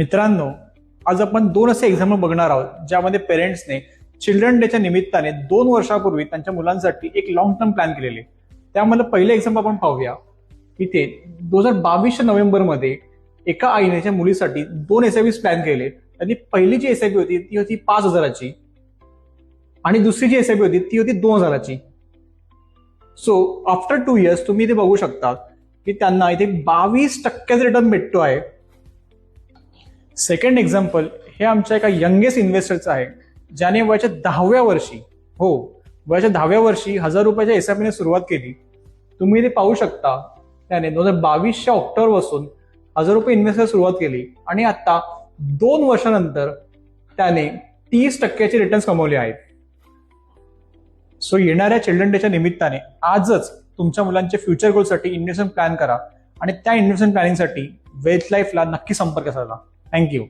मित्रांनो, आज आपण दोन असे एक्झाम्पल बघणार आहोत ज्यामध्ये पेरेंट्सने चिल्ड्रन डेच्या निमित्ताने 2 वर्षापूर्वी त्यांच्या मुलांसाठी एक लॉंग टर्म प्लॅन केलेले. त्यामध्ये पहिले एक्झाम्पल आपण पाहूया. इथे 2022 नोव्हेंबरमध्ये एका आईने त्याच्या मुलीसाठी 2 SIPs प्लॅन केले. त्यांनी पहिली जी SIP होती ती होती 5,000ची आणि दुसरी जी SIP होती ती होती 2,000ची. सो आफ्टर 2 इयर्स तुम्ही इथे बघू शकता की त्यांना इथे 22% रिटर्न भेटतो आहे. सेकंड एक्झाम्पल हे आमच्या एका यंगेस्ट इन्व्हेस्टरचं आहे, ज्याने वयाच्या 10व्या वर्षी वयाच्या 10व्या वर्षी 1,000 रुपयाच्या SIP ने सुरुवात केली. तुम्ही इथे पाहू शकता त्याने 2022च्या ऑक्टोबर पासून 1,000 रुपये इन्व्हेस्ट करायला सुरुवात केली आणि आता 2 वर्षानंतर त्याने 30%चे रिटर्न्स कमवले आहेत. सो येणाऱ्या चिल्ड्रन डेच्या निमित्ताने आजच तुमच्या मुलांच्या फ्युचर गोलसाठी इन्व्हेस्टमेंट प्लॅन करा आणि त्या इन्व्हेस्टमेंट प्लॅनिंगसाठी वेल्थ लाईफला नक्की संपर्क साधा. थँक्यू.